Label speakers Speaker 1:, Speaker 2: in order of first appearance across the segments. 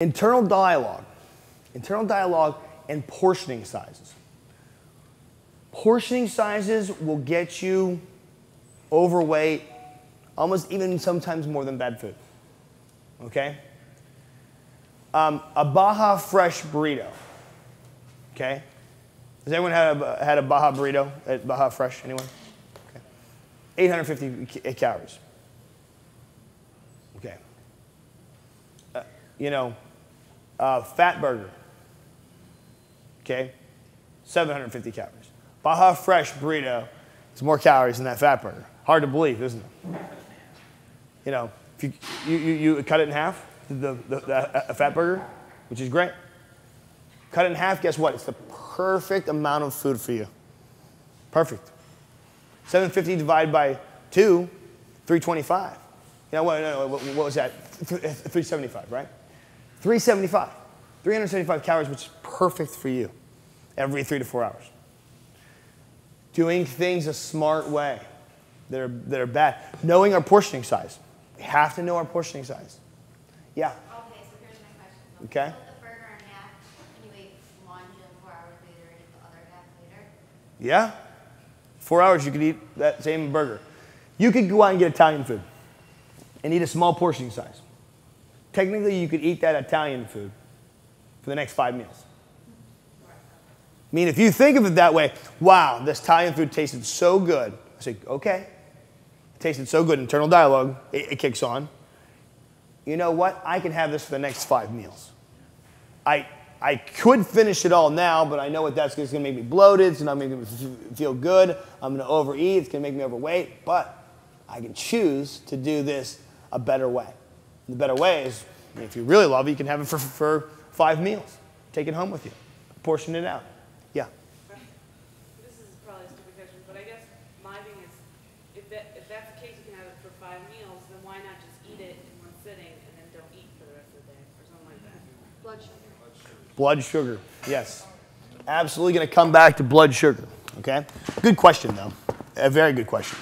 Speaker 1: Internal dialogue and portioning sizes. Portioning sizes will get you overweight, almost even sometimes more than bad food. Okay? A Baja Fresh burrito. Okay? Has anyone had a Baja burrito at Baja Fresh? Anyone? Okay. 850 calories. Okay. Fat burger. Okay? 750 calories. Baja Fresh burrito is more calories than that fat burger. Hard to believe, isn't it? If you cut it in half, a fat burger, which is great. Cut it in half, guess what? It's the perfect amount of food for you. Perfect. 750 divided by 2, 325. What was that? 375, right? 375. 375 calories, which is perfect for you every 3 to 4 hours. Doing things a smart way that are bad. Knowing our portioning size. We have to know our portioning size. Yeah?
Speaker 2: Okay, so here's my question.
Speaker 1: Okay.
Speaker 2: Split the burger in half, and you eat one, and 4 hours later, and eat the other half later?
Speaker 1: Yeah. 4 hours, you could eat that same burger. You could go out and get Italian food and eat a small portioning size. Technically, you could eat that Italian food for the next 5 meals. I mean, if you think of it that way, wow, this Italian food tasted so good. I say, okay. It tasted so good. Internal dialogue, it kicks on. You know what? I can have this for the next 5 meals. I could finish it all now, but I know what that's going to make me bloated. It's not making me feel good. I'm going to overeat. It's going to make me overweight. But I can choose to do this a better way. And the better way is, if you really love it, you can have it for 5 meals. Take it home with you. Portion it out. Yeah?
Speaker 3: This is probably a stupid question, but I guess my thing is, if that's the case, you can have it for 5 meals, then why not just eat it in one sitting and then don't eat for the rest of the day or something like that?
Speaker 2: Blood sugar.
Speaker 1: Blood sugar, yes. Absolutely going to come back to blood sugar, okay? Good question, though. A very good question.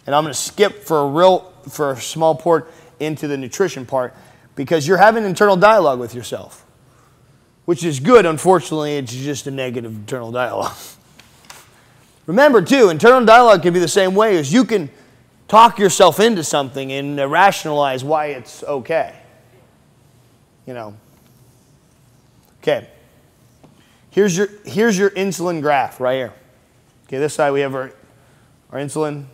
Speaker 1: And I'm going to skip for a small part into the nutrition part because you're having internal dialogue with yourself, which is good. Unfortunately, it's just a negative internal dialogue. Remember, too, internal dialogue can be the same way as you can talk yourself into something and rationalize why it's okay. Okay. Here's your insulin graph right here. Okay, this side we have our insulin,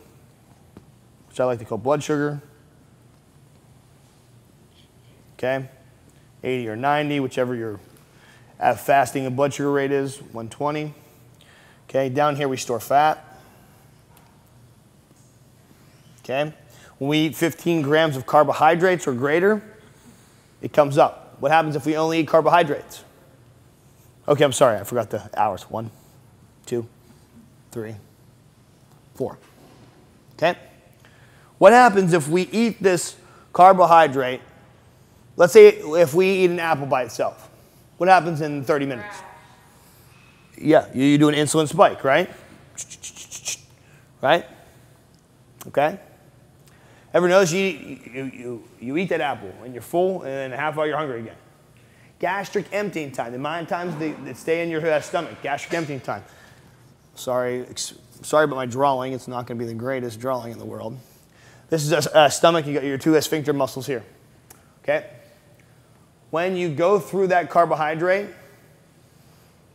Speaker 1: which I like to call blood sugar. Okay, 80 or 90, whichever your fasting and blood sugar rate is, 120. Okay, down here we store fat. Okay, when we eat 15 grams of carbohydrates or greater, it comes up. What happens if we only eat carbohydrates? Okay, I'm sorry, I forgot the hours. 1, 2, 3, 4. Okay? What happens if we eat this carbohydrate? Let's say if we eat an apple by itself. What happens in 30 minutes? Yeah, you do an insulin spike, right? Right? Okay? Ever notice you eat that apple and you're full and in a half hour you're hungry again? Gastric emptying time. The amount of times that stay in your stomach. Gastric emptying time. Sorry about my drawing. It's not going to be the greatest drawing in the world. This is a stomach. You got your 2 sphincter muscles here. Okay? When you go through that carbohydrate,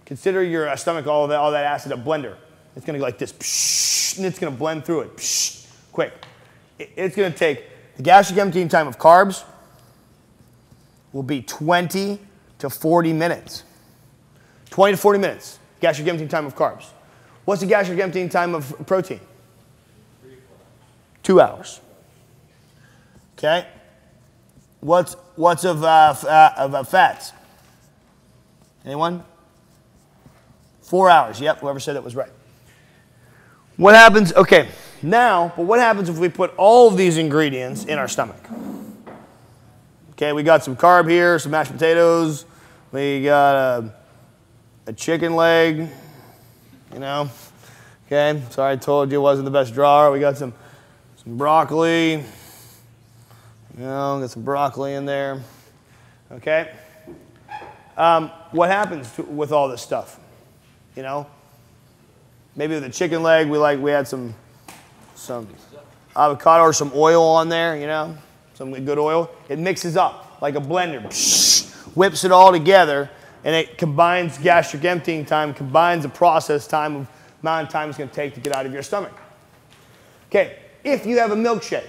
Speaker 1: consider your stomach, all that acid, a blender. It's going to go like this, and it's going to blend through it, quick. It's going to take the gastric emptying time of carbs will be 20 to 40 minutes. 20 to 40 minutes, gastric emptying time of carbs. What's the gastric emptying time of protein? 2 hours. Okay? What's of fats? Anyone? 4 hours. Yep, whoever said it was right. What happens? Okay, now, but what happens if we put all of these ingredients in our stomach? Okay, we got some carb here, some mashed potatoes. We got a chicken leg, Okay, sorry I told you it wasn't the best drawer. We got some broccoli. Got some broccoli in there. Okay? What happens with all this stuff? You know? Maybe with a chicken leg, we had some avocado or some oil on there, you know? Some good oil. It mixes up like a blender. Whips it all together, and it combines gastric emptying time, combines the process time of amount of time it's going to take to get out of your stomach. Okay, if you have a milkshake,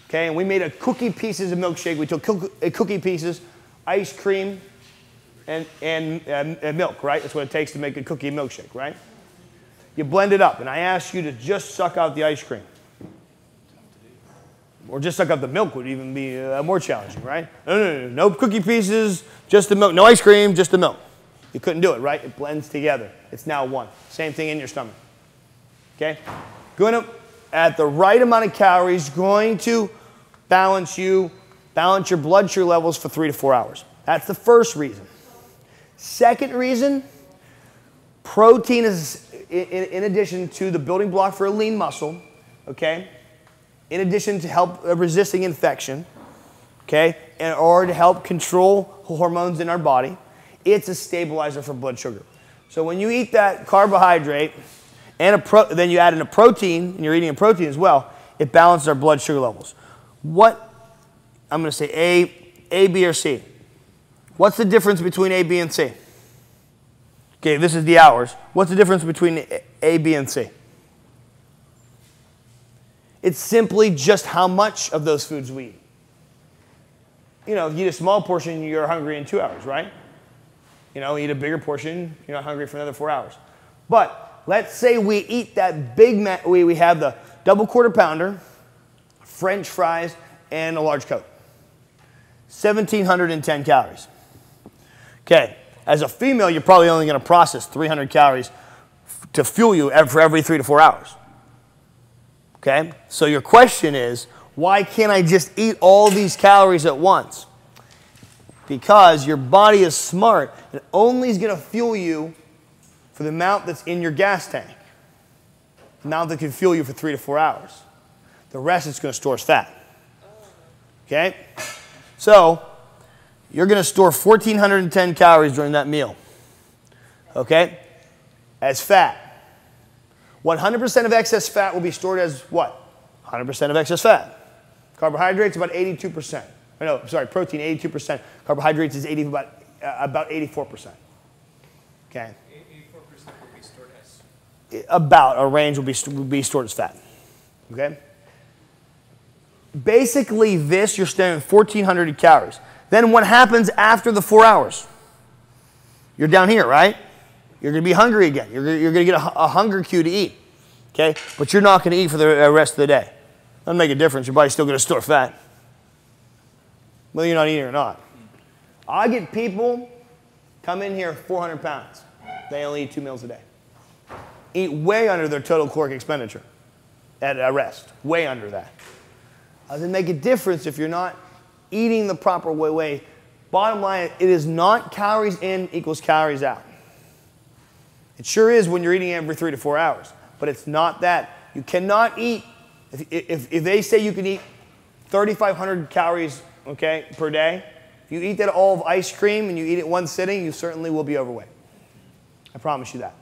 Speaker 1: okay, and we made a cookie pieces of milkshake. We took cookie pieces, ice cream, and milk, right? That's what it takes to make a cookie milkshake, right? You blend it up, and I ask you to just suck out the ice cream. Or just suck out the milk would even be more challenging, right? No cookie pieces, just the milk. No ice cream, just the milk. You couldn't do it, right? It blends together. It's now one. Same thing in your stomach. Okay? Going to, at the right amount of calories, going to balance your blood sugar levels for 3 to 4 hours. That's the first reason. Second reason, protein is, in addition to the building block for a lean muscle, okay? In addition to help resisting infection, okay, or to help control hormones in our body, it's a stabilizer for blood sugar. So when you eat that carbohydrate and then you add in a protein, and you're eating a protein as well, it balances our blood sugar levels. What, I'm going to say A, B, or C. What's the difference between A, B, and C? Okay, this is the hours. What's the difference between A, B, and C? It's simply just how much of those foods we eat. You know, if you eat a small portion, you're hungry in 2 hours, right? You know, eat a bigger portion, you're not hungry for another 4 hours. But let's say we eat that big, we have the double quarter pounder, French fries, and a large Coke. 1,710 calories. Okay, as a female, you're probably only going to process 300 calories to fuel you for every 3 to 4 hours. Okay, so your question is, why can't I just eat all these calories at once? Because your body is smart and only is going to fuel you for the amount that's in your gas tank. The amount that can fuel you for 3 to 4 hours. The rest it's going to store as fat. Okay? So, you're going to store 1,410 calories during that meal. Okay? As fat. 100% of excess fat will be stored as what? 100% of excess fat. Carbohydrates, about 82%. No, sorry, protein, 82%. Carbohydrates is about 84%. Okay?
Speaker 4: 84% will be stored as?
Speaker 1: About a range will be stored as fat. Okay? Basically, this, you're staying at 1,400 calories. Then what happens after the 4 hours? You're down here, right? You're going to be hungry again. You're going to get a hunger cue to eat. Okay? But you're not going to eat for the rest of the day. Doesn't make a difference. Your body's still going to store fat. Whether you're not eating or not. I get people come in here 400 pounds. They only eat 2 meals a day. Eat way under their total caloric expenditure at rest. Way under that. Doesn't make a difference if you're not eating the proper way. Bottom line, it is not calories in equals calories out. It sure is when you're eating every 3 to 4 hours. But it's not that. You cannot eat, if they say you can eat 3,500 calories, okay, per day, if you eat that all of ice cream and you eat it one sitting, you certainly will be overweight. I promise you that.